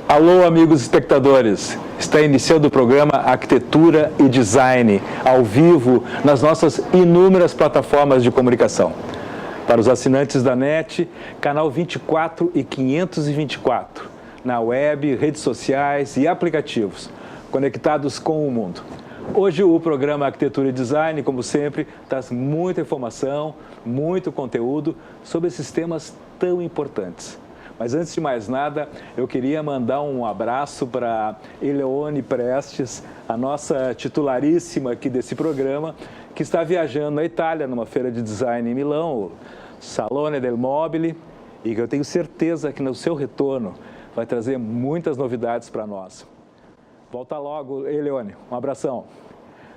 Alô, amigos espectadores! Está iniciando o programa Arquitetura e Design, ao vivo, nas nossas inúmeras plataformas de comunicação. Para os assinantes da NET, canal 24 e 524, na web, redes sociais e aplicativos, conectados com o mundo. Hoje o programa Arquitetura e Design, como sempre, traz muita informação, muito conteúdo sobre esses temas tão importantes. Mas antes de mais nada, eu queria mandar um abraço para Eleone Prestes, a nossa titularíssima aqui desse programa, que está viajando na Itália, numa feira de design em Milão, o Salone del Mobile, e que eu tenho certeza que no seu retorno vai trazer muitas novidades para nós. Volta logo, Eleone. Um abração.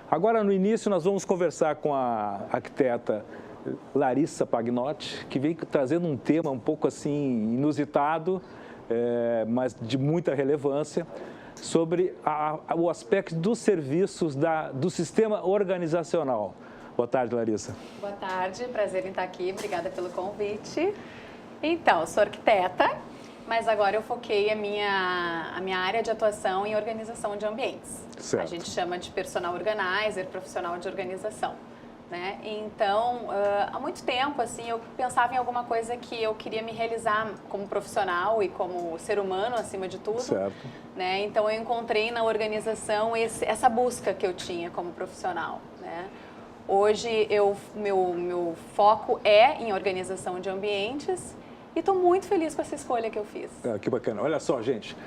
Agora, no início, nós vamos conversar com a arquiteta Larissa Pagnotti, que vem trazendo um tema um pouco assim inusitado, mas de muita relevância, sobre o aspecto dos serviços do sistema organizacional. Boa tarde, Larissa. Boa tarde, prazer em estar aqui, obrigada pelo convite. Então, sou arquiteta, mas agora eu foquei a minha área de atuação em organização de ambientes. Certo. A gente chama de personal organizer, profissional de organização. Né? Então, há muito tempo, assim, eu pensava em alguma coisa que eu queria me realizar como profissional e como ser humano, acima de tudo. Certo. Né? Então, eu encontrei na organização essa busca que eu tinha como profissional. Né? Hoje, meu foco é em organização de ambientes e estou muito feliz com essa escolha que eu fiz. Que bacana. Olha só, gente,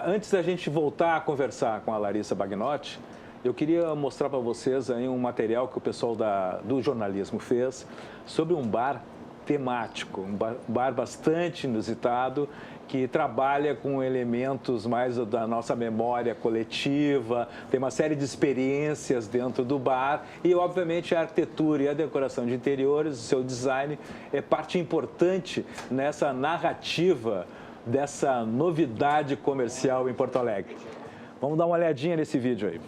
antes da gente voltar a conversar com a Larissa Pagnotti, eu queria mostrar para vocês aí um material que o pessoal do jornalismo fez sobre um bar temático, um bar bastante inusitado, que trabalha com elementos mais da nossa memória coletiva, tem uma série de experiências dentro do bar e, obviamente, a arquitetura e a decoração de interiores, o seu design, é parte importante nessa narrativa dessa novidade comercial em Porto Alegre. Vamos dar uma olhadinha nesse vídeo aí.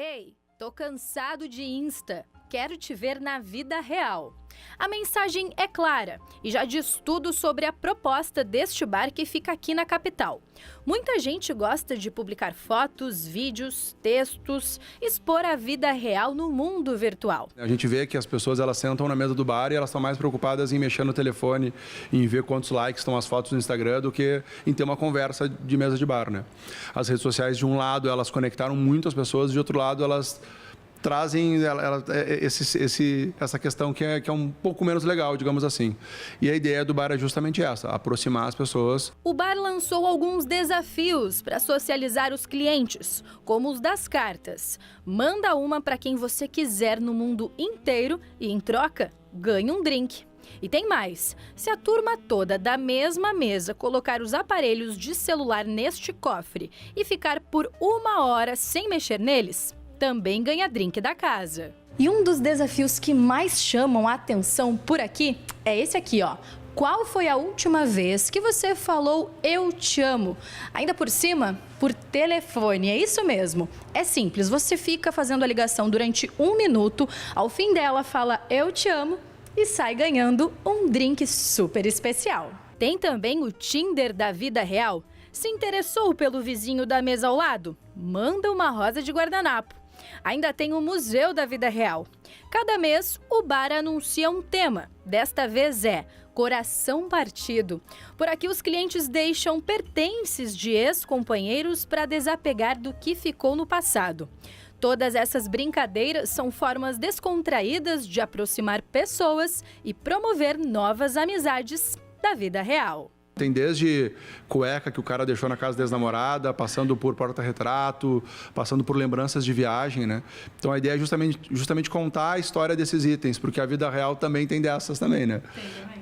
Ei, tô cansado de Insta, quero te ver na vida real. A mensagem é clara e já diz tudo sobre a proposta deste bar que fica aqui na capital. Muita gente gosta de publicar fotos, vídeos, textos, expor a vida real no mundo virtual. A gente vê que as pessoas elas sentam na mesa do bar e elas estão mais preocupadas em mexer no telefone, em ver quantos likes estão as fotos no Instagram do que em ter uma conversa de mesa de bar, né? As redes sociais, de um lado, elas conectaram muito as pessoas, de outro lado, elas trazem essa questão que é um pouco menos legal, digamos assim. E a ideia do bar é justamente essa, aproximar as pessoas. O bar lançou alguns desafios para socializar os clientes, como os das cartas. Manda uma para quem você quiser no mundo inteiro e, em troca, ganha um drink. E tem mais, se a turma toda da mesma mesa colocar os aparelhos de celular neste cofre e ficar por 1 hora sem mexer neles, também ganha drink da casa. E um dos desafios que mais chamam a atenção por aqui é esse aqui, ó. Qual foi a última vez que você falou "eu te amo"? Ainda por cima, por telefone, é isso mesmo. É simples, você fica fazendo a ligação durante 1 minuto, ao fim dela fala "eu te amo" e sai ganhando um drink super especial. Tem também o Tinder da vida real. Se interessou pelo vizinho da mesa ao lado? Manda uma rosa de guardanapo. Ainda tem o Museu da Vida Real. Cada mês, o bar anuncia um tema. Desta vez é Coração Partido. Por aqui, os clientes deixam pertences de ex-companheiros para desapegar do que ficou no passado. Todas essas brincadeiras são formas descontraídas de aproximar pessoas e promover novas amizades da vida real. Tem desde cueca que o cara deixou na casa da ex-namorada, passando por porta-retrato, passando por lembranças de viagem, né? Então a ideia é justamente contar a história desses itens, porque a vida real também tem dessas também, né?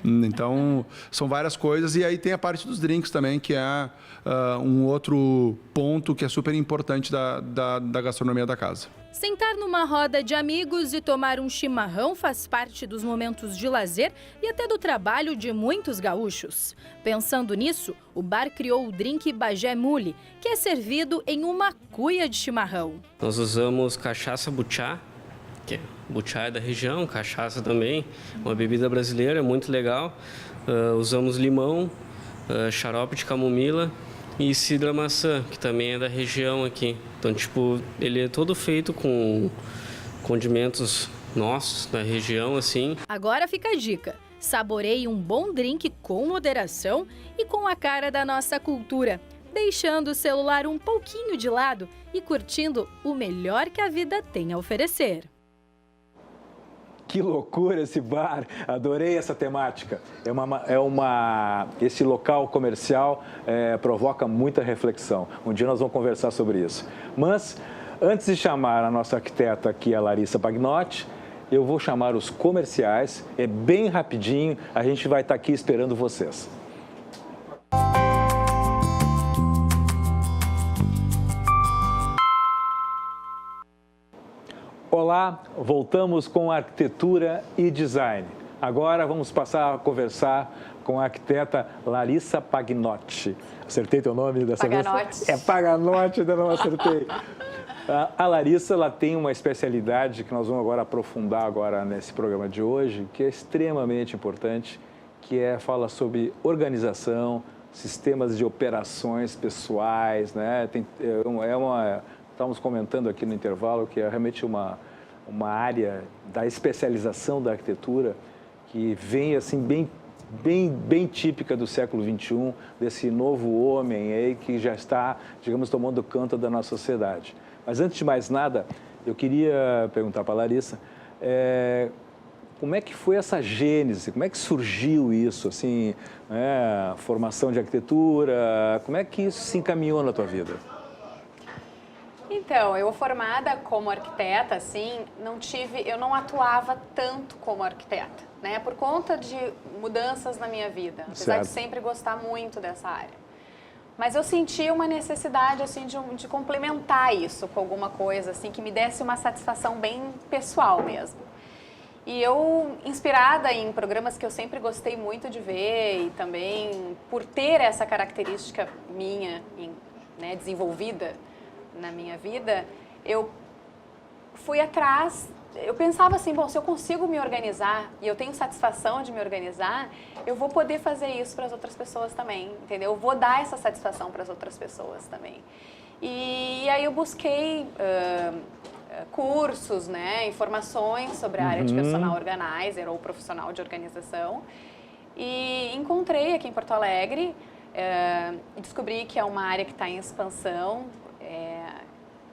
Então são várias coisas e aí tem a parte dos drinks também, que é um outro ponto que é super importante da gastronomia da casa. Sentar numa roda de amigos e tomar um chimarrão faz parte dos momentos de lazer e até do trabalho de muitos gaúchos. Pensando nisso, o bar criou o drink Bagé Mule, que é servido em uma cuia de chimarrão. Nós usamos cachaça buchá, que é buchai da região, cachaça também, uma bebida brasileira muito legal. Usamos limão, xarope de camomila e cidra maçã, que também é da região aqui. Então, tipo, ele é todo feito com condimentos nossos, da região, assim. Agora fica a dica. Saboreie um bom drink com moderação e com a cara da nossa cultura, deixando o celular um pouquinho de lado e curtindo o melhor que a vida tem a oferecer. Que loucura esse bar, adorei essa temática. Esse local comercial provoca muita reflexão. Um dia nós vamos conversar sobre isso. Mas, antes de chamar a nossa arquiteta aqui, a Larissa Pagnotti, eu vou chamar os comerciais, é bem rapidinho, a gente vai estar aqui esperando vocês. Olá, voltamos com arquitetura e design. Agora vamos passar a conversar com a arquiteta Larissa Pagnotti. Acertei teu nome dessa vez? Paganotti. É Paganotti, ainda não acertei. A Larissa, ela tem uma especialidade que nós vamos agora aprofundar agora nesse programa de hoje, que é extremamente importante, que fala sobre organização, sistemas de operações pessoais, né? Estávamos comentando aqui no intervalo que é realmente uma área da especialização da arquitetura que vem assim bem típica do século XXI, desse novo homem aí que já está, digamos, tomando conta da nossa sociedade. Mas antes de mais nada, eu queria perguntar para a Larissa, como é que foi essa gênese, como é que surgiu isso, assim, formação de arquitetura, como é que isso se encaminhou na tua vida? Então, eu formada como arquiteta, assim, eu não atuava tanto como arquiteta, né? Por conta de mudanças na minha vida, apesar de sempre gostar muito dessa área. Mas eu senti uma necessidade, assim, de complementar isso com alguma coisa, assim, que me desse uma satisfação bem pessoal mesmo. E eu, inspirada em programas que eu sempre gostei muito de ver e também por ter essa característica minha, né, desenvolvida na minha vida, eu fui atrás, eu pensava assim, bom, se eu consigo me organizar e eu tenho satisfação de me organizar, eu vou poder fazer isso para as outras pessoas também, entendeu? Eu vou dar essa satisfação para as outras pessoas também. E aí eu busquei cursos, né, informações sobre a área de personal organizer ou profissional de organização e encontrei aqui em Porto Alegre e descobri que é uma área que está em expansão.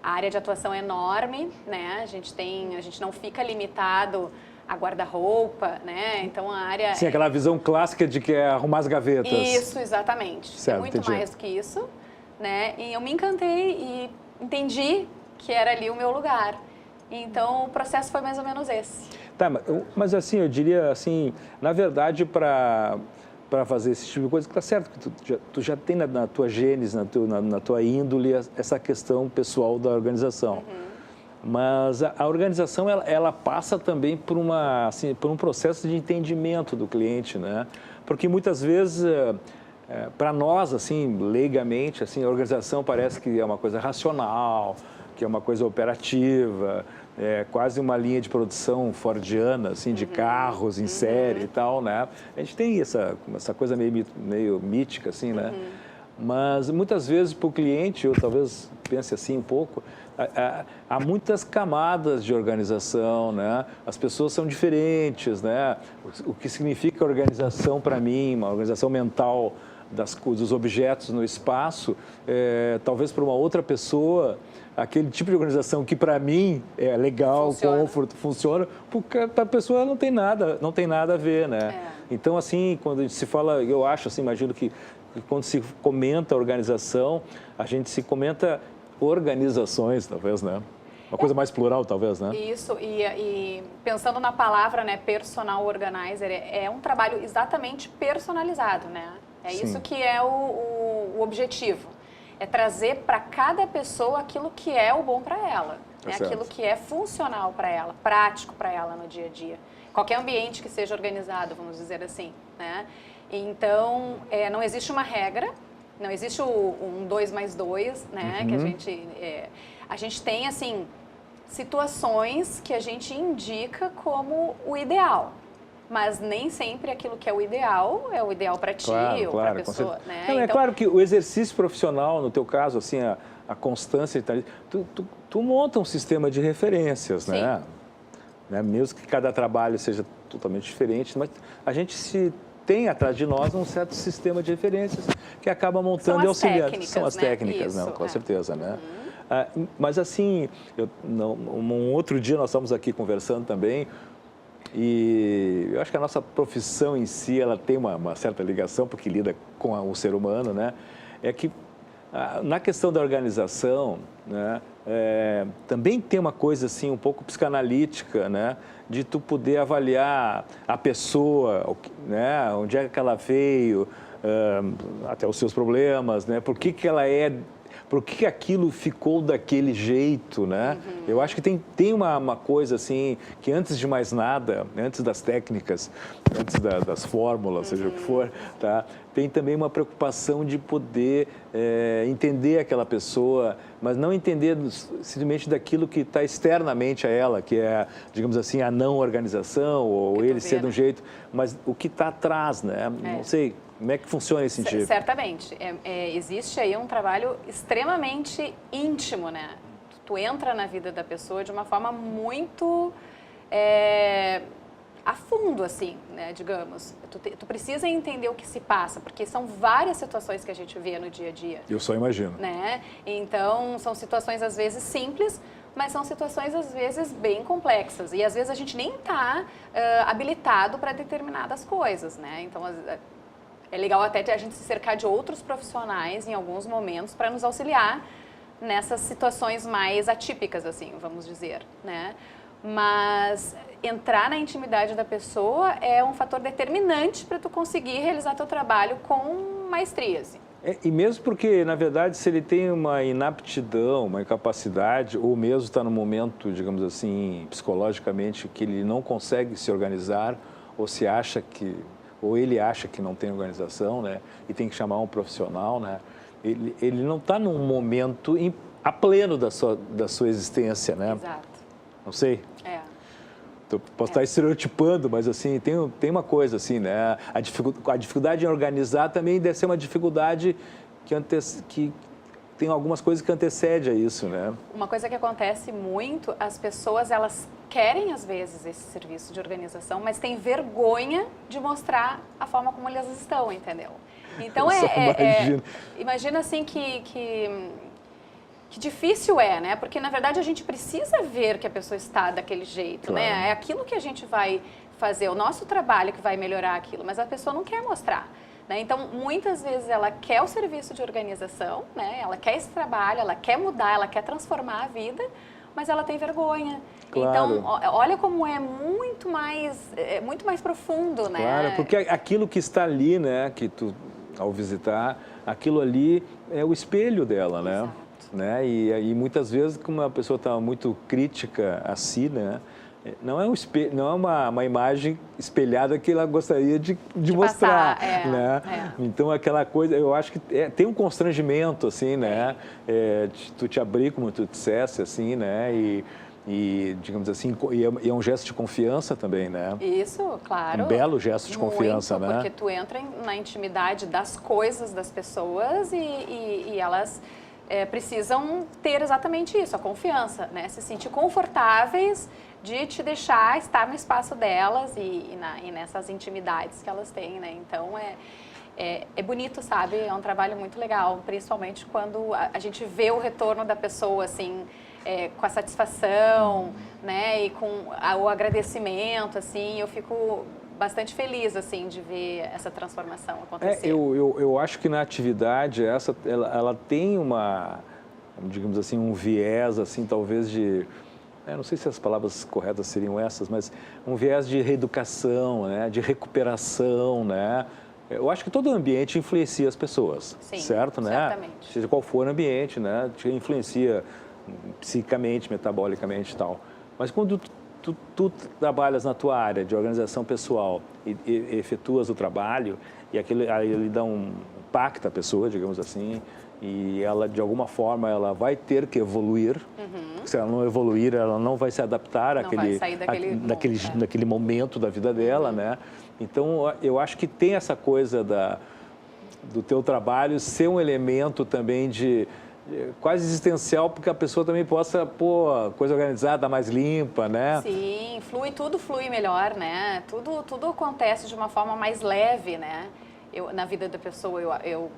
A área de atuação é enorme, né? A gente não fica limitado a guarda-roupa, né? Então a área... Sim, aquela visão clássica de que é arrumar as gavetas. Isso, exatamente. Certo, é muito mais do que isso, né? E eu me encantei e entendi que era ali o meu lugar. Então o processo foi mais ou menos esse. Tá, mas assim, eu diria assim, na verdade, para fazer esse tipo de coisa, que tá certo que tu já tem na tua gênese, na tua índole, essa questão pessoal da organização. Mas a organização, ela passa também por um processo de entendimento do cliente, né? Porque muitas vezes, para nós, assim, leigamente, assim, a organização parece que é uma coisa racional, que é uma coisa operativa, quase uma linha de produção fordiana, assim, de carros em série e tal, né? A gente tem essa coisa meio mítica, assim, né? Mas muitas vezes para o cliente, eu talvez pense assim um pouco, há muitas camadas de organização, né? As pessoas são diferentes, né? O que significa organização para mim, uma organização mental dos objetos no espaço, talvez para uma outra pessoa, aquele tipo de organização que para mim é legal, funciona, porque para a pessoa não tem nada a ver, né? Então, assim, quando a gente se fala, eu acho, assim, imagino que quando se comenta organização, a gente se comenta organizações, talvez, né? Uma coisa mais plural, talvez, né? Isso, e pensando na palavra, né, personal organizer, é um trabalho exatamente personalizado, né? Sim. Isso que é o objetivo. É trazer para cada pessoa aquilo que é o bom para ela, né? Aquilo que é funcional para ela, prático para ela no dia a dia. Qualquer ambiente que seja organizado, vamos dizer assim, né? Então, não existe uma regra, não existe um 2 mais 2, né? Que a gente tem, assim, situações que a gente indica como o ideal. Mas nem sempre aquilo que é o ideal para ti ou para a pessoa. Né? Não, é claro que o exercício profissional, no teu caso, assim, a constância, tu monta um sistema de referências, né? Mesmo que cada trabalho seja totalmente diferente, mas a gente tem atrás de nós um certo sistema de referências que acaba montando e auxiliando. São as técnicas, Isso, não, com certeza, né? Mas assim, um outro dia nós estávamos aqui conversando também, e eu acho que a nossa profissão em si, ela tem uma certa ligação, porque lida com o ser humano, né? É que na questão da organização, né, também tem uma coisa assim um pouco psicanalítica, né, de tu poder avaliar a pessoa, né, onde é que ela veio, até os seus problemas, né, por que ela por que aquilo ficou daquele jeito, né? Eu acho que tem uma coisa assim, que antes de mais nada, antes das técnicas, antes das fórmulas, seja o que for, tá? Tem também uma preocupação de poder entender aquela pessoa, mas não entender simplesmente daquilo que está externamente a ela, que é, digamos assim, a não organização, ou ele ser de um jeito, mas o que está atrás, né? Não sei. Como é que funciona esse sentido? Certamente. Existe aí um trabalho extremamente íntimo, né? Tu entra na vida da pessoa de uma forma muito a fundo, assim, né? Digamos. Tu precisa entender o que se passa, porque são várias situações que a gente vê no dia a dia. Eu só imagino. Né? Então, são situações às vezes simples, mas são situações às vezes bem complexas. E às vezes a gente nem está habilitado para determinadas coisas, né? Então, é legal até a gente se cercar de outros profissionais em alguns momentos para nos auxiliar nessas situações mais atípicas, assim, vamos dizer, né? Mas entrar na intimidade da pessoa é um fator determinante para tu conseguir realizar teu trabalho com maestria, assim. E mesmo porque, na verdade, se ele tem uma inaptidão, uma incapacidade, ou mesmo está num momento, digamos assim, psicologicamente, que ele não consegue se organizar, ou se acha que... ou ele acha que não tem organização, né, e tem que chamar um profissional, né, ele não está num momento a pleno da sua existência, né? Exato. Não sei. Posso estar estereotipando, mas assim, tem uma coisa assim, né, a dificuldade em organizar também deve ser uma dificuldade que tem algumas coisas que antecedem a isso, né? Uma coisa que acontece muito, as pessoas, elas querem, às vezes, esse serviço de organização, mas têm vergonha de mostrar a forma como elas estão, entendeu? Então, imagina assim que difícil né? Porque, na verdade, a gente precisa ver que a pessoa está daquele jeito, claro, né? É aquilo que a gente vai fazer, o nosso trabalho que vai melhorar aquilo, mas a pessoa não quer mostrar. Né? Então, muitas vezes ela quer o serviço de organização, né? Ela quer esse trabalho, ela quer mudar, ela quer transformar a vida, mas ela tem vergonha. Claro. Então, olha como é muito mais profundo, né? Claro, porque aquilo que está ali, né, que tu, ao visitar, aquilo ali é o espelho dela, né? Exato. Né? E muitas vezes, como a pessoa está muito crítica a si, né? Não é uma imagem espelhada que ela gostaria de mostrar, passar, né? Então, aquela coisa, eu acho que tem um constrangimento, assim, né? Tu te abrir, como tu dissesse, assim, né? E digamos assim, é um gesto de confiança também, né? Isso, claro. Um belo gesto de confiança, né? Porque tu entra na intimidade das coisas das pessoas e elas precisam ter exatamente isso, a confiança, né? Se sentir confortáveis de te deixar estar no espaço delas e nessas intimidades que elas têm, né? Então, é bonito, sabe? É um trabalho muito legal, principalmente quando a gente vê o retorno da pessoa, assim, com a satisfação, né? E com o agradecimento, assim, eu fico bastante feliz, assim, de ver essa transformação acontecer. Eu acho que na atividade, ela tem digamos assim, um viés, assim, talvez de... não sei se as palavras corretas seriam essas, mas um viés de reeducação, né? De recuperação, né? Eu acho que todo ambiente influencia as pessoas, sim, certo, né? Certamente. Seja qual for o ambiente, né? Te influencia psicicamente, metabolicamente e tal. Mas quando tu trabalhas na tua área de organização pessoal e efetuas o trabalho, e aquilo aí dá impacta a pessoa, digamos assim, e ela, de alguma forma, ela vai ter que evoluir. Se ela não evoluir, ela não vai se adaptar naquele momento da vida dela, né? Então, eu acho que tem essa coisa do teu trabalho ser um elemento também quase existencial, porque a pessoa também possa, coisa organizada, mais limpa, né? Sim, tudo flui melhor, né? Tudo acontece de uma forma mais leve, né? Na vida da pessoa, eu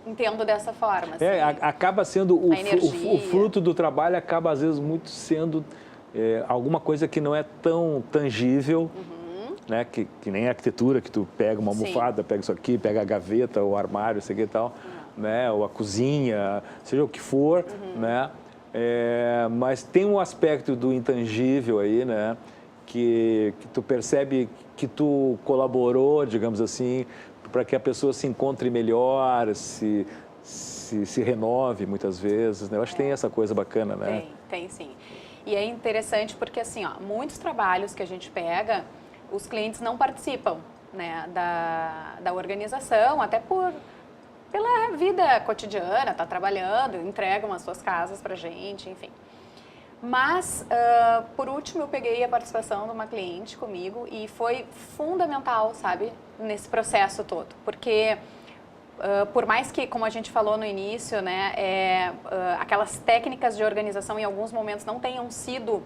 entendo dessa forma. Assim. Acaba sendo o fruto do trabalho, acaba às vezes muito sendo alguma coisa que não é tão tangível, né? Que nem a arquitetura, que tu pega uma almofada, pega isso aqui, pega a gaveta, o armário, isso aqui e tal, né? Ou a cozinha, seja o que for, né? Mas tem um aspecto do intangível aí, né? Que tu percebe que tu colaborou, digamos assim, para que a pessoa se encontre melhor, se renove muitas vezes, né? Eu acho que tem essa coisa bacana, né? Tem sim. E é interessante porque, assim, muitos trabalhos que a gente pega, os clientes não participam, né, da organização, até pela vida cotidiana, tá trabalhando, entregam as suas casas pra gente, enfim. Mas, por último, eu peguei a participação de uma cliente comigo e foi fundamental, sabe, nesse processo todo. Porque, por mais que, como a gente falou no início, né, aquelas técnicas de organização em alguns momentos não tenham sido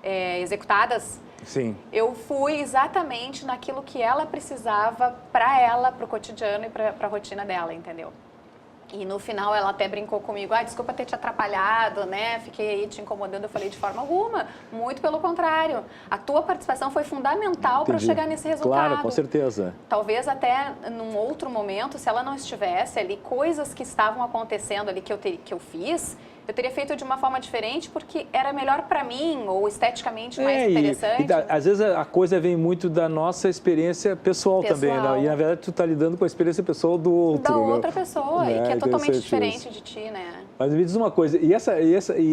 executadas, sim, eu fui exatamente naquilo que ela precisava para ela, para o cotidiano e para a rotina dela, entendeu? E no final ela até brincou comigo, desculpa ter te atrapalhado, né? Fiquei aí te incomodando. Eu falei, de forma alguma, muito pelo contrário. A tua participação foi fundamental para eu chegar nesse resultado. Claro, com certeza. Talvez até num outro momento, se ela não estivesse ali, coisas que estavam acontecendo ali que eu fiz, eu teria feito de uma forma diferente porque era melhor para mim ou esteticamente mais interessante. E às vezes a coisa vem muito da nossa experiência pessoal também, né? E na verdade tu tá lidando com a experiência pessoal do outro. Da outra pessoa, né? E que é totalmente diferente de ti, né? Mas me diz uma coisa, e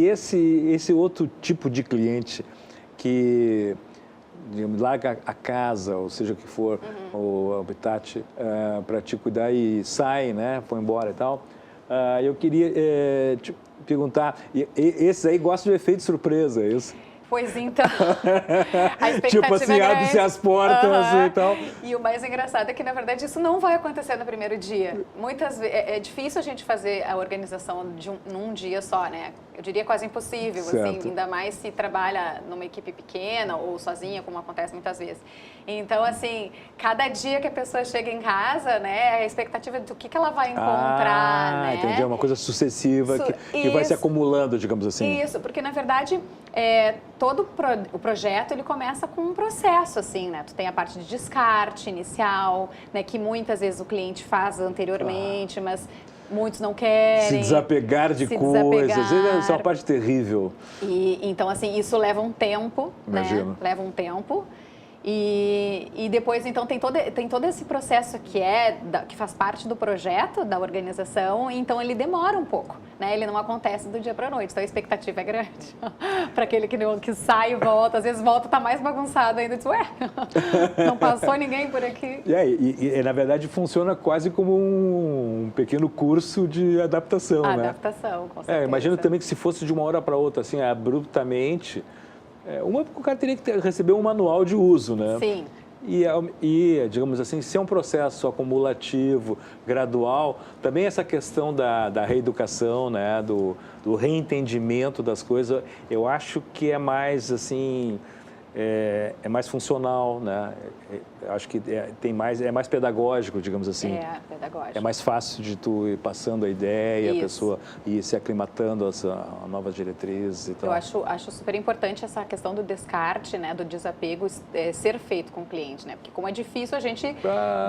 esse outro tipo de cliente que digamos, larga a casa, ou seja o que for, o habitat, para te cuidar e sai, né? Foi embora e tal. Eu queria te perguntar, esses aí gostam de efeito surpresa, é isso? Pois então, a expectativa tipo assim, abre-se as portas e tal. E o mais engraçado é que, na verdade, isso não vai acontecer no primeiro dia. Muitas vezes, é difícil a gente fazer a organização num dia só, né? Eu diria quase impossível, assim, ainda mais se trabalha numa equipe pequena ou sozinha, como acontece muitas vezes. Então, assim, cada dia que a pessoa chega em casa, né, a expectativa é do que ela vai encontrar, né? Entendi, é uma coisa sucessiva que vai se acumulando, digamos assim. Isso, porque, na verdade, todo o projeto, ele começa com um processo, assim, né? Tu tem a parte de descarte inicial, né, que muitas vezes o cliente faz anteriormente, mas muitos não querem. Se desapegar de coisas. Isso é uma parte terrível. Então, assim, isso leva um tempo, imagino, né? Leva um tempo. E depois, então, tem todo esse processo que faz parte do projeto, da organização, então ele demora um pouco, né? Ele não acontece do dia para a noite, então a expectativa é grande. Para aquele que sai e volta, às vezes volta, tá mais bagunçado ainda, diz, não passou ninguém por aqui. E na verdade funciona quase como um pequeno curso de adaptação, né? Adaptação, com certeza. Imagino também que se fosse de uma hora para outra, assim, abruptamente, o cara teria que receber um manual de uso, né? Sim. E, digamos assim, se é um processo acumulativo, gradual, também essa questão da reeducação, né? Do reentendimento das coisas, eu acho que é mais, assim, é mais funcional, né? Acho que é mais pedagógico, digamos assim. Pedagógico. É mais fácil de tu ir passando a ideia, a pessoa ir se aclimatando a novas diretrizes e tal. Eu acho super importante essa questão do descarte, né, do desapego ser feito com o cliente, né? Porque como é difícil a gente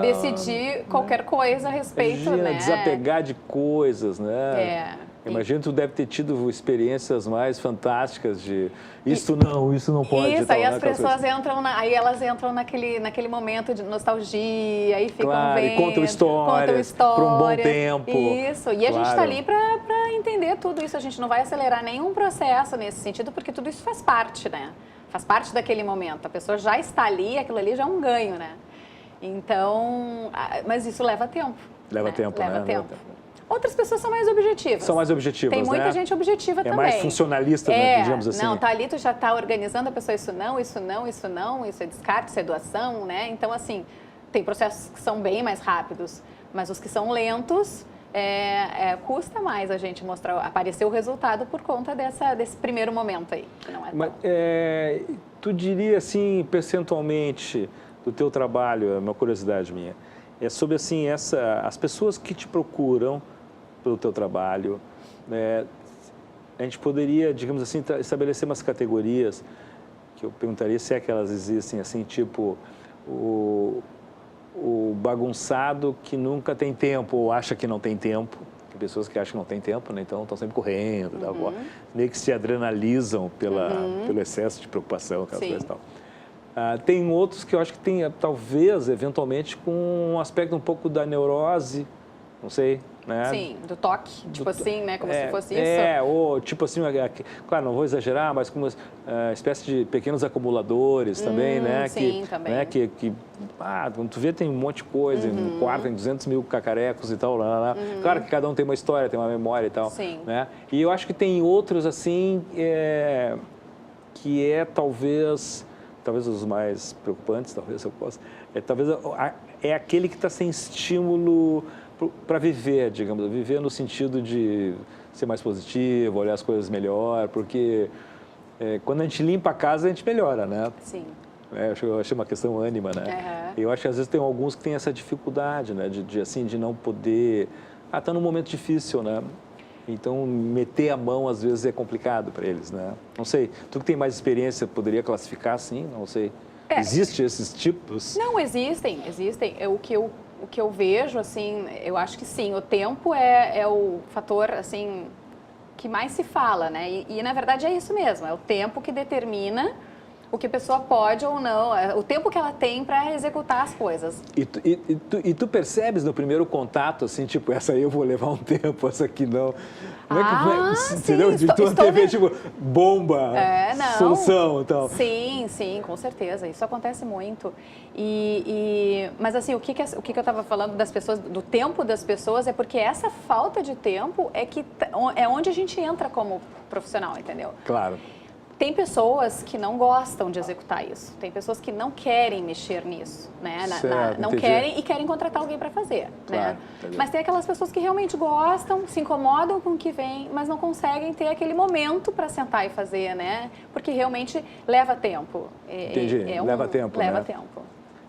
decidir qualquer coisa a respeito, imagina, né? Desapegar de coisas, né? Imagina que tu deve ter tido experiências mais fantásticas de isso não pode. Isso, aí as pessoas entram, elas entram naquele momento de nostalgia, aí ficam vendo, e contam histórias por um bom tempo. Isso, e a gente está ali para entender tudo isso, a gente não vai acelerar nenhum processo nesse sentido, porque tudo isso faz parte, né? Faz parte daquele momento, a pessoa já está ali, aquilo ali já é um ganho, né? Então, mas isso leva tempo. Leva tempo, né? Leva tempo. Outras pessoas são mais objetivas. São mais objetivas, Tem muita né? gente objetiva também. É mais funcionalista, né, digamos assim. Não, tá ali, tu já tá organizando a pessoa, isso não, isso não, isso não, isso é descarte, isso é doação, né? Então, assim, tem processos que são bem mais rápidos, mas os que são lentos, custa mais a gente mostrar, aparecer o resultado por conta desse primeiro momento aí, que não é tão... Mas, tu diria, assim, percentualmente do teu trabalho, é uma curiosidade minha, é sobre, assim, as pessoas que te procuram pelo teu trabalho, a gente poderia, digamos assim, estabelecer umas categorias que eu perguntaria se é que elas existem, assim, tipo o bagunçado que nunca tem tempo ou acha que não tem tempo. Tem pessoas que acham que não tem tempo, né? Então estão sempre correndo, meio que se adrenalizam pelo excesso de preocupação, aquelas coisas e tal. Tem outros que eu acho que tem, talvez, eventualmente, com um aspecto um pouco da neurose, não sei, né? Sim, do toque, tipo assim, né? Como se fosse isso. Ou tipo assim, claro, não vou exagerar, mas como uma espécie de pequenos acumuladores também, né? Sim, também. Né? Quando tu vê, tem um monte de coisa, no quarto tem 200 mil cacarecos e tal, lá. Claro que cada um tem uma história, tem uma memória e tal. Sim. Né? E eu acho que tem outros, assim, que talvez os mais preocupantes, talvez eu possa, é aquele que está sem estímulo para viver, digamos, viver no sentido de ser mais positivo, olhar as coisas melhor, porque quando a gente limpa a casa, a gente melhora, né? Sim. Eu achei uma questão ânima, né? Eu acho que às vezes tem alguns que têm essa dificuldade, né? De não poder... tá num momento difícil, né? Então, meter a mão, às vezes, é complicado para eles, né? Não sei, tu que tem mais experiência, poderia classificar assim? Não sei. Existem esses tipos? Não, existem. O que eu vejo, assim, eu acho que sim, o tempo é o fator, assim, que mais se fala, né? E, na verdade, é isso mesmo, é o tempo que determina o que a pessoa pode ou não, o tempo que ela tem para executar as coisas. E tu percebes no primeiro contato, assim, tipo, essa aí eu vou levar um tempo, essa aqui não. Como é que, entendeu? Sim, Tu na TV, tipo, bomba, solução e tal. Sim, com certeza. Isso acontece muito. Mas, assim, o que eu estava falando das pessoas, do tempo das pessoas, é porque essa falta de tempo é onde a gente entra como profissional, entendeu? Claro. Tem pessoas que não gostam de executar isso. Tem pessoas que não querem mexer nisso, né? Não querem e querem contratar alguém para fazer, claro, né? Mas tem aquelas pessoas que realmente gostam, se incomodam com o que vem, mas não conseguem ter aquele momento para sentar e fazer, né? Porque realmente leva tempo. Entendi, leva tempo, Leva né? tempo.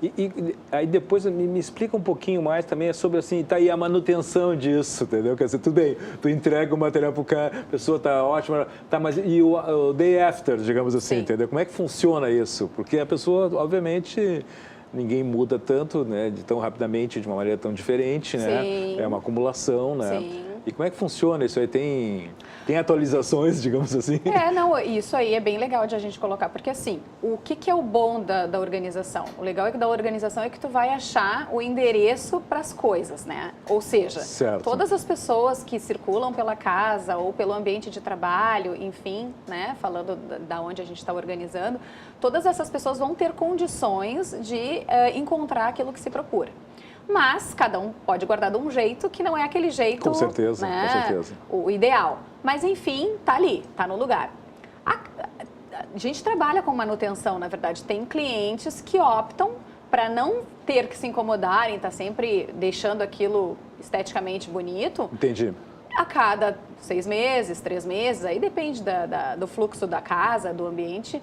E aí depois me explica um pouquinho mais também sobre assim, tá aí a manutenção disso, entendeu? Quer dizer, tudo bem, tu entrega o material pro cara, a pessoa tá ótima, tá, mas e o day after, digamos assim, Sim. entendeu? Como é que funciona isso? Porque a pessoa, obviamente, ninguém muda tanto, né, de tão rapidamente, de uma maneira tão diferente, né? Sim. É uma acumulação, né? Sim. E como é que funciona isso aí? Tem atualizações, digamos assim? Não, isso aí é bem legal de a gente colocar, porque assim, o que é o bom da organização? O legal é que da organização é que tu vai achar o endereço para as coisas, né? Ou seja, certo. Todas as pessoas que circulam pela casa ou pelo ambiente de trabalho, enfim, né? Falando da onde a gente está organizando, todas essas pessoas vão ter condições de encontrar aquilo que se procura. Mas cada um pode guardar de um jeito que não é aquele jeito, com certeza, né, com certeza. o ideal. Mas, enfim, tá ali, tá no lugar. A gente trabalha com manutenção, na verdade. Tem clientes que optam para não ter que se incomodarem, tá sempre deixando aquilo esteticamente bonito. Entendi. A cada 6 meses, 3 meses, aí depende do fluxo da casa, do ambiente,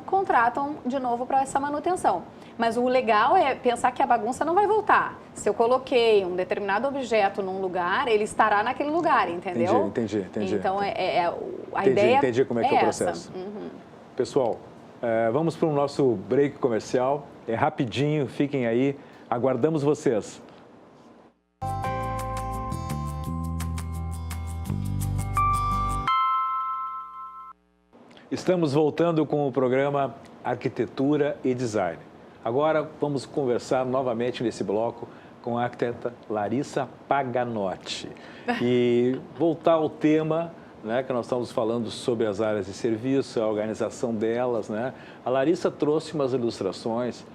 contratam de novo para essa manutenção. Mas o legal é pensar que a bagunça não vai voltar. Se eu coloquei um determinado objeto num lugar, ele estará naquele lugar, entendeu? Entendi. Então, a ideia entendi como é que é o processo. Uhum. Pessoal, vamos para o nosso break comercial. É rapidinho, fiquem aí. Aguardamos vocês. Estamos voltando com o programa Arquitetura e Design. Agora vamos conversar novamente nesse bloco com a arquiteta Larissa Paganotti e voltar ao tema, né, que nós estamos falando sobre as áreas de serviço, a organização delas, né? A Larissa trouxe umas ilustrações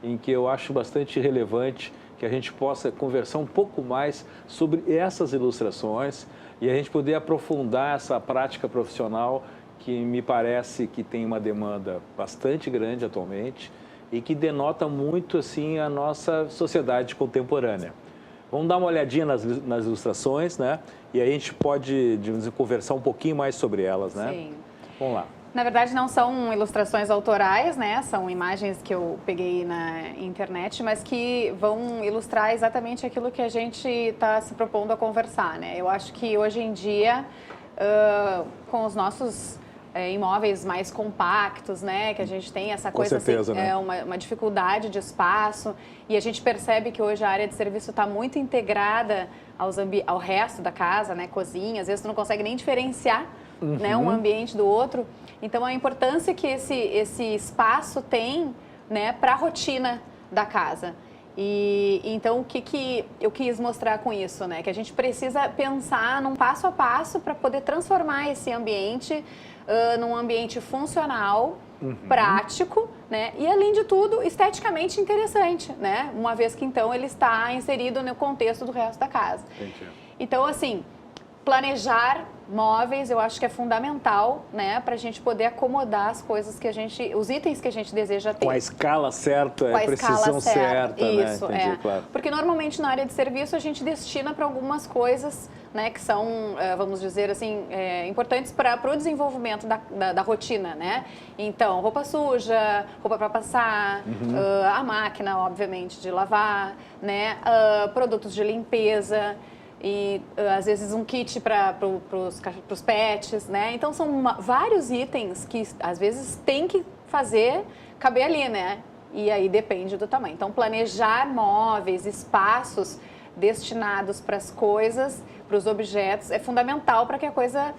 em que eu acho bastante relevante que a gente possa conversar um pouco mais sobre essas ilustrações e a gente poder aprofundar essa prática profissional que me parece que tem uma demanda bastante grande atualmente e que denota muito assim a nossa sociedade contemporânea. Vamos dar uma olhadinha nas ilustrações, né? E aí a gente pode, digamos, conversar um pouquinho mais sobre elas, né? Sim. Vamos lá. Na verdade, não são ilustrações autorais, né? São imagens que eu peguei na internet, mas que vão ilustrar exatamente aquilo que a gente está se propondo a conversar, né? Eu acho que hoje em dia, com os nossos imóveis mais compactos, né? Que a gente tem essa coisa, com certeza, assim, né? Uma dificuldade de espaço, e a gente percebe que hoje a área de serviço está muito integrada ao resto da casa, né? Cozinha, às vezes tu não consegue nem diferenciar, né? Um ambiente do outro. Então, a importância que esse espaço tem, né, para a rotina da casa. E então, o que eu quis mostrar com isso, né? Que a gente precisa pensar num passo a passo para poder transformar esse ambiente num ambiente funcional, prático, né? E, além de tudo, esteticamente interessante, né? Uma vez que, então, ele está inserido no contexto do resto da casa. Entendi. Então, assim, planejar móveis, eu acho que é fundamental, né, para a gente poder acomodar as coisas que os itens que a gente deseja ter. Com a escala certa, Com a precisão escala certa, isso, né? Entendi, claro. Porque normalmente na área de serviço a gente destina para algumas coisas, né, que são, vamos dizer assim, importantes para o desenvolvimento da rotina, né? Então, roupa suja, roupa para passar, a máquina, obviamente, de lavar, né? Produtos de limpeza. E, às vezes, um kit para os pets, né? Então, são vários itens que, às vezes, tem que caber ali, né? E aí depende do tamanho. Então, planejar móveis, espaços destinados para as coisas, para os objetos, é fundamental para que a coisa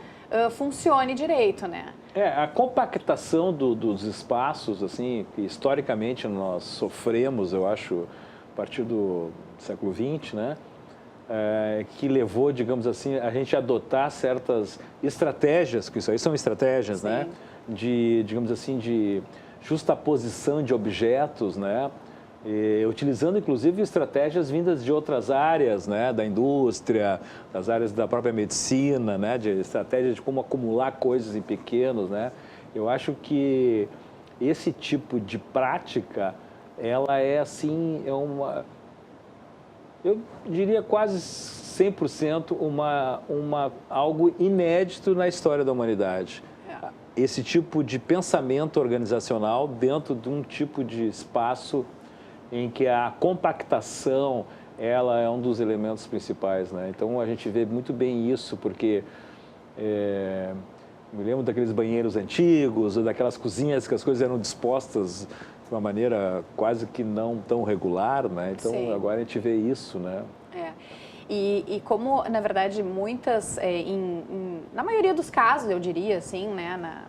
funcione direito, né? A compactação dos espaços, assim, que historicamente nós sofremos, eu acho, a partir do século XX, né? Que levou, digamos assim, a gente a adotar certas estratégias, que isso aí são estratégias, Sim. né? Digamos assim, de justaposição de objetos, né? Utilizando, inclusive, estratégias vindas de outras áreas, né? Da indústria, das áreas da própria medicina, né? De estratégias de como acumular coisas em pequenos, né? Eu acho que esse tipo de prática, ela é, assim, eu diria quase 100% algo inédito na história da humanidade. Esse tipo de pensamento organizacional dentro de um tipo de espaço em que a compactação ela é um dos elementos principais, né? Então, a gente vê muito bem isso, porque me lembro daqueles banheiros antigos, ou daquelas cozinhas que as coisas eram dispostas de uma maneira quase que não tão regular, né? Então, Sim. agora a gente vê isso, né? E como, na verdade, muitas, na maioria dos casos, eu diria, assim, né,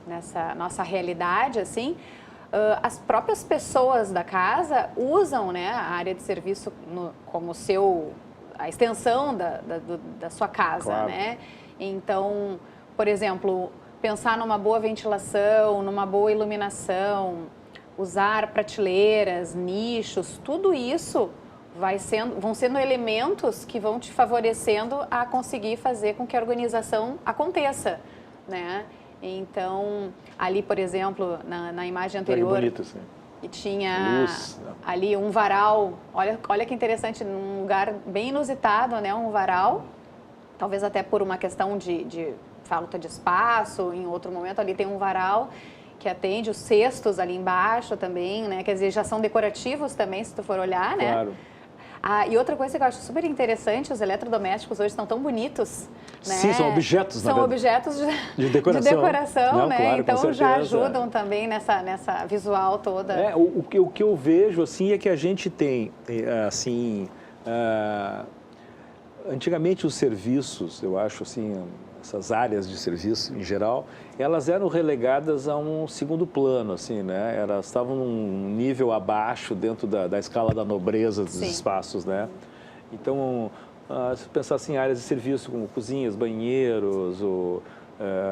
nessa nossa realidade, assim, as próprias pessoas da casa usam, né, a área de serviço como a extensão da sua casa, Claro. né? Então, por exemplo, pensar numa boa ventilação, numa boa iluminação, usar prateleiras, nichos, tudo isso vão sendo elementos que vão te favorecendo a conseguir fazer com que a organização aconteça, né? Então, ali, por exemplo, na imagem anterior, bonito, assim. tinha Luz. ali um varal, olha que interessante, num lugar bem inusitado, né? Um varal, talvez até por uma questão de falta de espaço, em outro momento ali tem um varal que atende os cestos ali embaixo também, né? Quer dizer, já são decorativos também, se tu for olhar, né? Claro. E outra coisa que eu acho super interessante, os eletrodomésticos hoje estão tão bonitos, né? Sim, são objetos, na São verdade. objetos De decoração. Não, né? Claro, Então com já certeza. ajudam também nessa visual toda. O que eu vejo, assim, é que a gente tem, assim, antigamente os serviços, eu acho, assim, essas áreas de serviço em geral, elas eram relegadas a um segundo plano, assim, né? Elas estavam num nível abaixo dentro da escala da nobreza dos Sim. espaços, né? Então, se pensar assim, áreas de serviço como cozinhas, banheiros,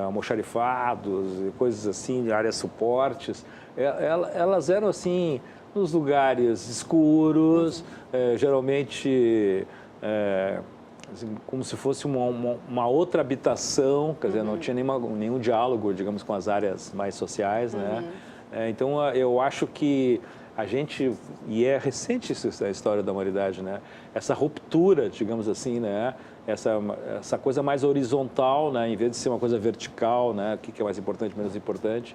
almoxarifados, coisas assim, áreas suportes, elas eram, assim, nos lugares escuros, geralmente assim, como se fosse uma outra habitação, quer dizer, não tinha nenhum diálogo, digamos, com as áreas mais sociais, né? Então, eu acho que a gente, e é recente isso, a história da humanidade, né? Essa ruptura, digamos assim, né? Essa coisa mais horizontal, né? Em vez de ser uma coisa vertical, né? O que é mais importante, menos importante.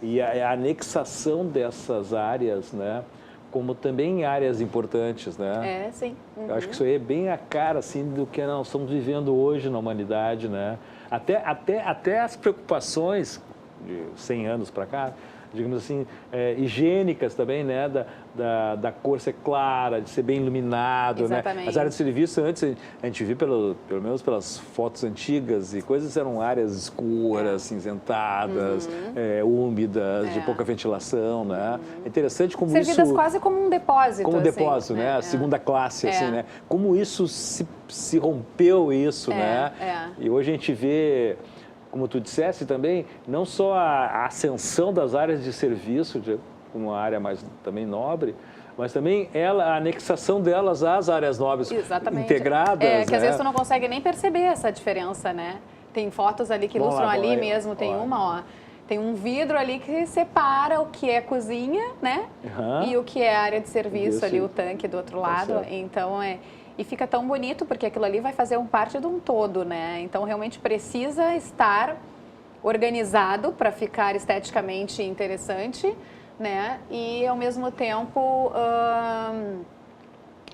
E a anexação dessas áreas, né? Como também áreas importantes, né? Sim. Eu acho que isso aí é bem a cara, assim, do que nós estamos vivendo hoje na humanidade, né? Até as preocupações de 100 anos para cá, digamos assim, higiênicas também, né? Da cor ser clara, de ser bem iluminado, Exatamente. né? As áreas de serviço, antes, a gente viu, pelo menos pelas fotos antigas e coisas, eram áreas escuras, cinzentadas, úmidas, de pouca ventilação, né? É interessante como Servidas isso... quase como um depósito. Como um assim, depósito, né? A segunda classe, assim, né? Como isso se rompeu isso, né? E hoje a gente vê, como tu disseste também, não só a ascensão das áreas de serviço, como uma área mais também nobre, mas também a anexação delas às áreas nobres. Exatamente. Integradas. Que às vezes tu não consegue nem perceber essa diferença, né? Tem fotos ali que ilustram ali mesmo, tem uma, ó. Tem um vidro ali que separa o que é cozinha, né? E o que é área de serviço ali, o tanque do outro lado. Então, e fica tão bonito porque aquilo ali vai fazer parte de um todo, né? Então, realmente precisa estar organizado para ficar esteticamente interessante, né? E, ao mesmo tempo,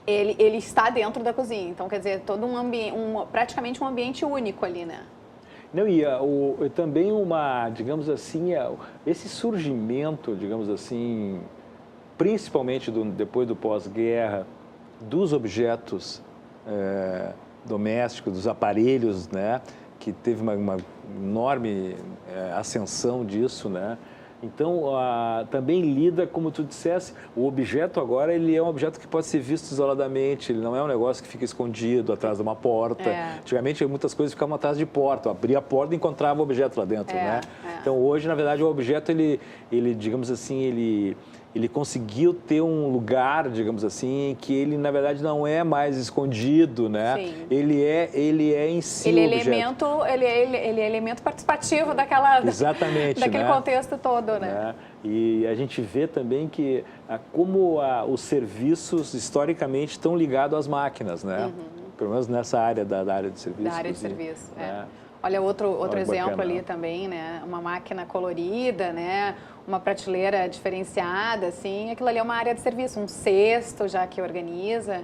ele está dentro da cozinha. Então, quer dizer, todo um ambiente, praticamente um ambiente único ali, né? Não, e também digamos assim, esse surgimento, digamos assim, principalmente depois do pós-guerra, dos objetos domésticos, dos aparelhos, né, que teve uma enorme ascensão disso, né? Então, também lida, como tu dissesse, o objeto agora, ele é um objeto que pode ser visto isoladamente, ele não é um negócio que fica escondido atrás de uma porta. Antigamente, muitas coisas ficavam atrás de porta, abria a porta e encontrava o objeto lá dentro, né? Então, hoje, na verdade, o objeto, ele digamos assim, ele conseguiu ter um lugar, digamos assim, que ele, na verdade, não é mais escondido, né? Sim. Ele é em si ele o é objeto. ele é elemento participativo daquele né? contexto todo, né? E a gente vê também que como os serviços, historicamente, estão ligados às máquinas, né? Pelo menos nessa área da área de serviço. Da área de serviço, Olha, outro exemplo bacana, ali também, né? Uma máquina colorida, né? Uma prateleira diferenciada, assim. Aquilo ali é uma área de serviço, um cesto já que organiza.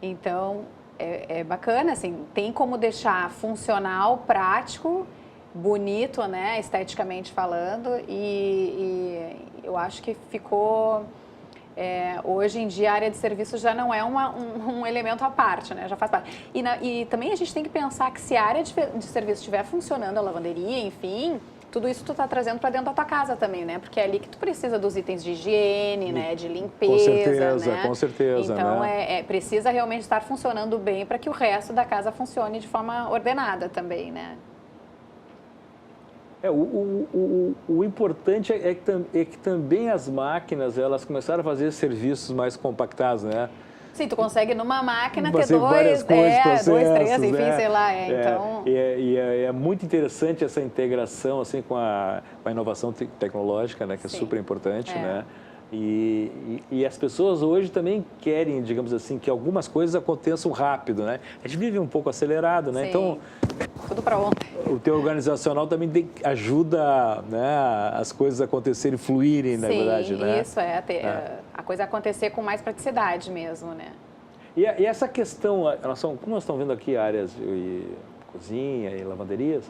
Então, é bacana, assim. Tem como deixar funcional, prático, bonito, né? Esteticamente falando. E eu acho que ficou... hoje em dia a área de serviço já não é um elemento à parte, né? Já faz parte. E também a gente tem que pensar que se a área de serviço estiver funcionando, a lavanderia, enfim, tudo isso tu tá trazendo para dentro da tua casa também, né? Porque é ali que tu precisa dos itens de higiene, né? De limpeza, com certeza. Então, né? precisa realmente estar funcionando bem para que o resto da casa funcione de forma ordenada também, né? O importante é que também as máquinas, elas começaram a fazer serviços mais compactados, né? Sim, tu consegue numa máquina ter várias coisas, processos, 2, 3, enfim, né? sei lá, então... É muito interessante essa integração, assim, com a inovação tecnológica, né? Que é super importante, né? E as pessoas hoje também querem, digamos assim, que algumas coisas aconteçam rápido, né? A gente vive um pouco acelerado, né? Sim. Então, tudo para ontem. O teu organizacional também ajuda, né, as coisas acontecerem, fluírem, na verdade, né? Isso, a coisa acontecer com mais praticidade mesmo, né? E essa questão, como nós estamos vendo aqui áreas de cozinha e lavanderias,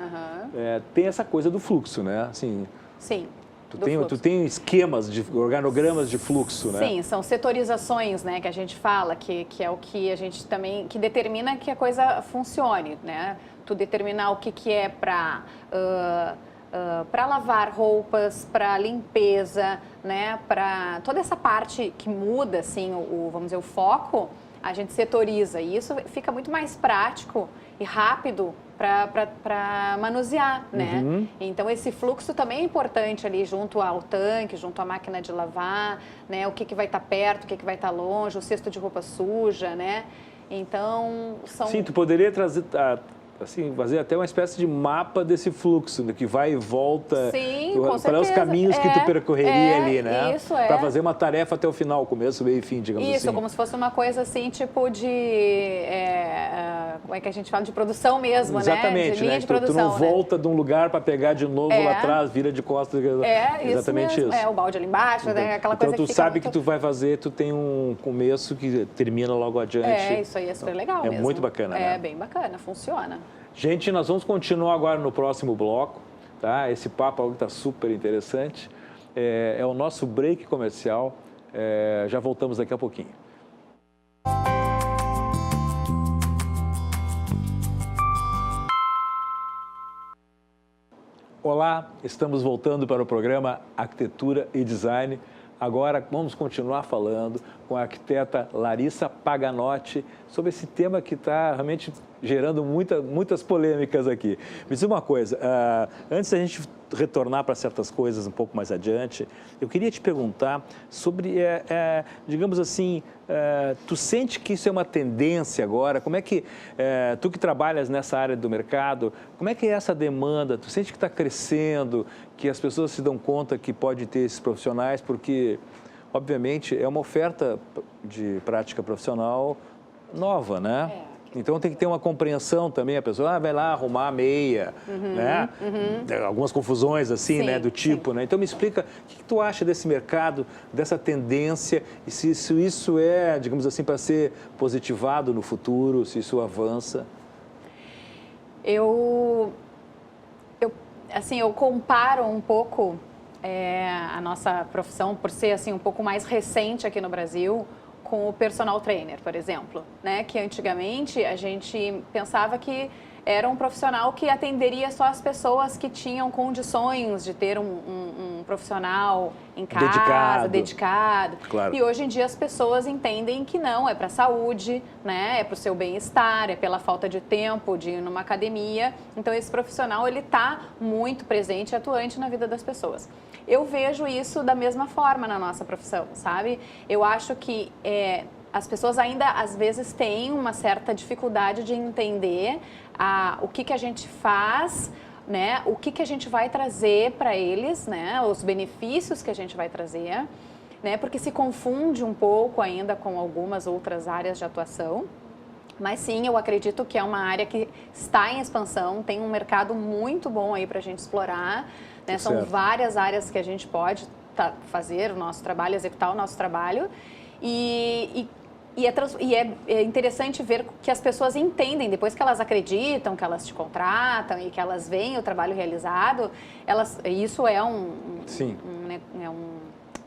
tem essa coisa do fluxo, né? Assim, sim. Tu tem esquemas, organogramas de fluxo, né? Sim, são setorizações, né, que a gente fala, que é o que a gente também, que determina que a coisa funcione, né? Tu determinar o que é para lavar roupas, para limpeza, né? Para toda essa parte que muda, assim, vamos dizer, o foco, a gente setoriza. E isso fica muito mais prático e rápido para manusear, né? Então, esse fluxo também é importante ali junto ao tanque, junto à máquina de lavar, né? O que vai estar perto, o que vai estar longe, o cesto de roupa suja, né? Então, são... Sim, tu poderia trazer... assim, fazer até uma espécie de mapa desse fluxo, né, que vai e volta. Sim, com qual certeza. Os caminhos que tu percorreria ali, né? Isso, Para fazer uma tarefa até o final, começo, meio e fim, digamos assim. Isso, como se fosse uma coisa assim, tipo de... como é que a gente fala? De produção mesmo, exatamente, né? De linha de tu produção, não volta de um lugar para pegar de novo lá atrás, vira de costas. Exatamente isso. O balde ali embaixo, né? Aquela coisa então, que tu sabe muito... que tu vai fazer, tu tem um começo que termina logo adiante. Isso aí é super legal mesmo. É muito bacana, né? É bem bacana, funciona. Gente, nós vamos continuar agora no próximo bloco, tá? Esse papo está super interessante. É o nosso break comercial. Já voltamos daqui a pouquinho. Olá, estamos voltando para o programa Arquitetura e Design. Agora vamos continuar falando com a arquiteta Larissa Paganotti sobre esse tema que está realmente gerando muitas polêmicas aqui. Me diz uma coisa, antes da gente retornar para certas coisas um pouco mais adiante, eu queria te perguntar sobre, digamos assim, tu sente que isso é uma tendência agora? Como é que, tu que trabalhas nessa área do mercado, como é que é essa demanda? Tu sente que está crescendo, que as pessoas se dão conta que pode ter esses profissionais, porque, obviamente, é uma oferta de prática profissional nova, né? Então tem que ter uma compreensão também, a pessoa vai lá arrumar a meia, né? Algumas confusões assim, né? Do tipo, né? Então me explica o que tu acha desse mercado, dessa tendência, e se isso é, digamos assim, para ser positivado no futuro, se isso avança. Eu comparo um pouco a nossa profissão, por ser assim um pouco mais recente aqui no Brasil, com o personal trainer, por exemplo, né? Que antigamente a gente pensava que era um profissional que atenderia só as pessoas que tinham condições de ter um profissional em casa, dedicado. Claro. E hoje em dia as pessoas entendem que não, é para a saúde, né? É para o seu bem-estar, é pela falta de tempo de ir numa academia. Então esse profissional, ele está muito presente e atuante na vida das pessoas. Eu vejo isso da mesma forma na nossa profissão, sabe? Eu acho que as pessoas ainda, às vezes, têm uma certa dificuldade de entender o que a gente faz, né? O que a gente vai trazer para eles, né? Os benefícios que a gente vai trazer, né? Porque se confunde um pouco ainda com algumas outras áreas de atuação. Mas sim, eu acredito que é uma área que está em expansão, tem um mercado muito bom aí para a gente explorar, né? São várias áreas que a gente pode fazer o nosso trabalho, executar o nosso trabalho. E é interessante ver que as pessoas entendem, depois que elas acreditam, que elas te contratam e que elas veem o trabalho realizado, isso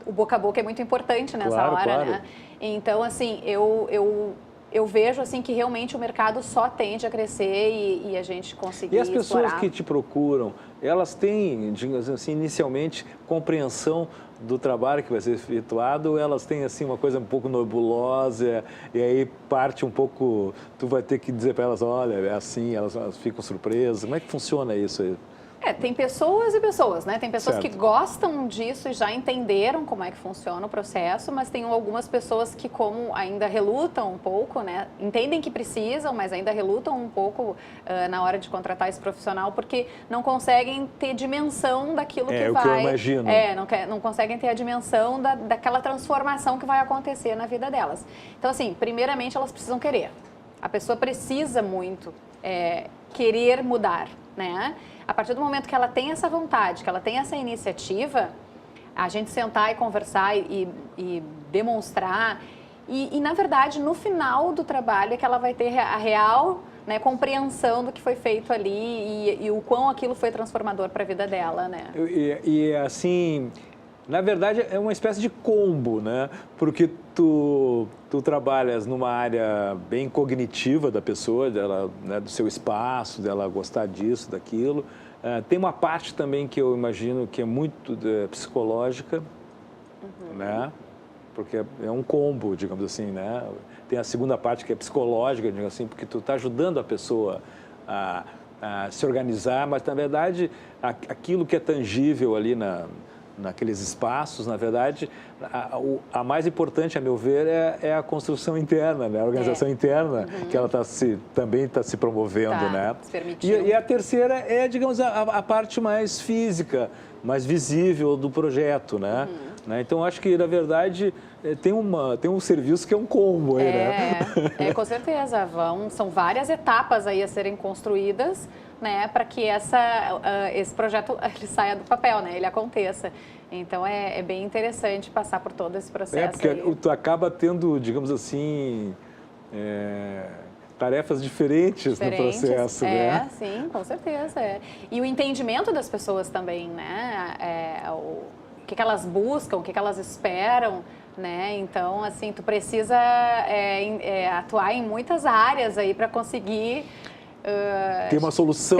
o boca a boca é muito importante nessa hora, né? Então, assim, eu vejo assim que realmente o mercado só tende a crescer e a gente conseguir explorar. E as pessoas que te procuram, elas têm, digamos assim, inicialmente, compreensão do trabalho que vai ser efetuado, ou elas têm assim uma coisa um pouco nebulosa e aí parte um pouco, tu vai ter que dizer para elas, olha, é assim, elas ficam surpresas. Como é que funciona isso aí? Tem pessoas e pessoas, né? Tem pessoas que gostam disso e já entenderam como é que funciona o processo, mas tem algumas pessoas que, como ainda relutam um pouco, né? Entendem que precisam, mas ainda relutam um pouco na hora de contratar esse profissional, porque não conseguem ter dimensão daquilo que vai... É o que eu imagino. Não conseguem ter a dimensão daquela transformação que vai acontecer na vida delas. Então, assim, primeiramente elas precisam querer. A pessoa precisa muito querer mudar, né? A partir do momento que ela tem essa vontade, que ela tem essa iniciativa, a gente sentar e conversar e demonstrar. E, na verdade, no final do trabalho é que ela vai ter a real, né, compreensão do que foi feito ali e o quão aquilo foi transformador para a vida dela, né? E assim, na verdade, é uma espécie de combo, né? Porque tu trabalhas numa área bem cognitiva da pessoa, dela, né, do seu espaço, dela gostar disso, daquilo. Tem uma parte também que eu imagino que é muito psicológica, né? porque é um combo, digamos assim, né? Tem a segunda parte que é psicológica, digamos assim, porque tu está ajudando a pessoa a se organizar, mas, na verdade, aquilo que é tangível ali naqueles espaços, na verdade, a mais importante, a meu ver, é a construção interna, né? A organização interna, que ela também está se promovendo, né? Se permitindo. E a terceira é, digamos, a parte mais física, mais visível do projeto, né? Então, acho que, na verdade, tem um serviço que é um combo aí, né? Com certeza. São várias etapas aí a serem construídas, né, para que esse projeto ele saia do papel, né, ele aconteça. Então, é bem interessante passar por todo esse processo. Porque aí. tu acaba tendo, digamos assim, tarefas diferentes no processo, né? Sim, com certeza. E o entendimento das pessoas também, né? O que elas buscam, o que elas esperam, né? Então, assim, tu precisa atuar em muitas áreas aí para conseguir ter uma solução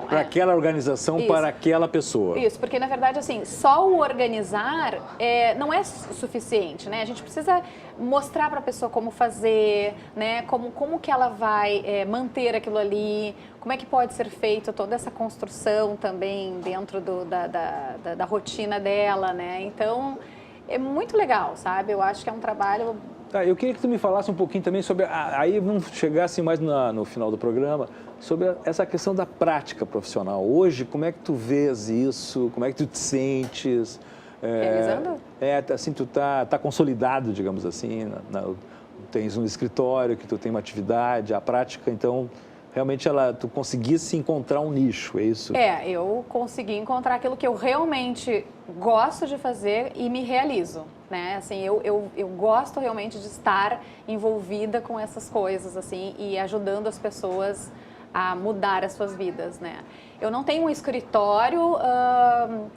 para aquela organização, Isso. para aquela pessoa. Isso, porque na verdade, assim, só o organizar não é suficiente, né? A gente precisa mostrar para a pessoa como fazer, né? Como que ela vai manter aquilo ali, como é que pode ser feita toda essa construção também dentro da rotina dela, né? Então, é muito legal, sabe? Eu acho que é um trabalho... Tá, eu queria que tu me falasse um pouquinho também sobre, aí vamos chegar assim mais no final do programa, sobre essa questão da prática profissional. Hoje, como é que tu vês isso? Como é que tu te sentes? Realizando? Assim, tu tá consolidado, digamos assim, tens um escritório, que tu tem uma atividade, a prática, então, realmente tu conseguisse encontrar um nicho, é isso? Eu consegui encontrar aquilo que eu realmente gosto de fazer e me realizo, né? Assim, eu gosto realmente de estar envolvida com essas coisas, assim, e ajudando as pessoas a mudar as suas vidas, né? Eu não tenho um escritório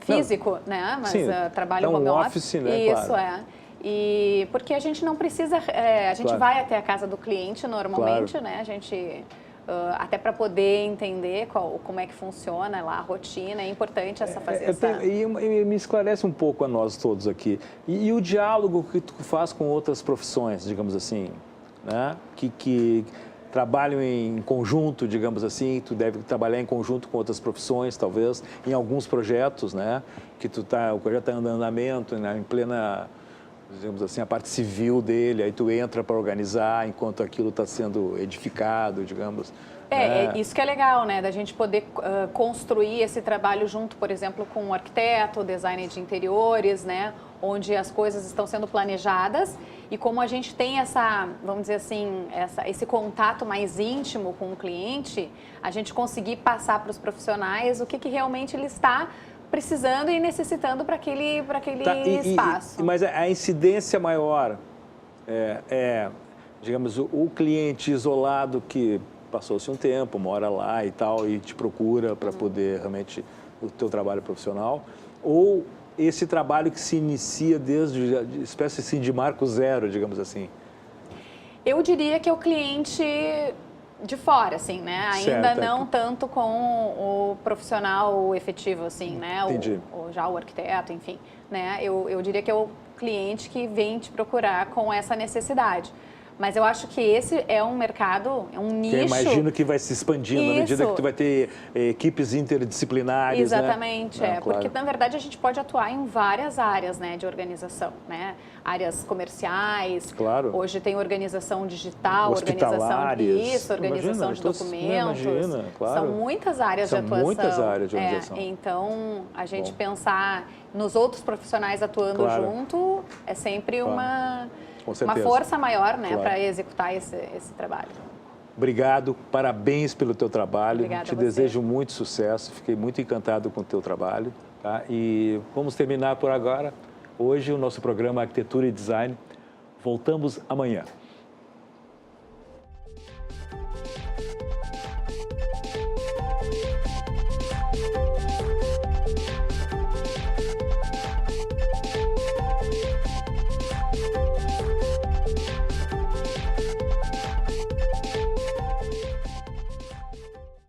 físico, né? Mas trabalho home office, né? Isso, claro. E porque a gente não precisa... a gente vai até a casa do cliente normalmente, né? A gente... até para poder entender como é que funciona lá a rotina, é importante E me esclarece um pouco a nós todos aqui. E o diálogo que tu faz com outras profissões, digamos assim, né? Que trabalham em conjunto, digamos assim, tu deve trabalhar em conjunto com outras profissões, talvez, em alguns projetos, né? Que o projeto está em andamento, né? Em plena... digamos assim, a parte civil dele, aí tu entra para organizar enquanto aquilo está sendo edificado, digamos. Isso que é legal, né, da gente poder construir esse trabalho junto, por exemplo, com um arquiteto, designer de interiores, né, onde as coisas estão sendo planejadas e como a gente tem vamos dizer assim, esse contato mais íntimo com o cliente, a gente conseguir passar para os profissionais o que realmente ele está precisando e necessitando para aquele espaço. Mas a incidência maior digamos, o cliente isolado que passou-se um tempo, mora lá e tal, e te procura para poder realmente o teu trabalho profissional, ou esse trabalho que se inicia desde espécie assim, de marco zero, digamos assim? Eu diria que é o cliente de fora, assim, né? Ainda não tanto com o profissional efetivo, assim, né? Entendi. Já o arquiteto, enfim, né? Eu diria que é o cliente que vem te procurar com essa necessidade. Mas eu acho que esse é um mercado, é um nicho... Que eu imagino que vai se expandindo à medida que tu vai ter equipes interdisciplinares, Exatamente, né? Porque, na verdade, a gente pode atuar em várias áreas, né, de organização, né? Áreas comerciais, claro. Hoje tem organização digital, organização de documentos. Imagina, claro. São muitas áreas de atuação. São muitas áreas de organização. Então, a gente pensar nos outros profissionais atuando junto é sempre uma força maior, né, para executar esse trabalho. Obrigado, parabéns pelo teu trabalho. Obrigada Te desejo muito sucesso, fiquei muito encantado com o teu trabalho. Tá? E vamos terminar por agora. Hoje o nosso programa Arquitetura e Design. Voltamos amanhã.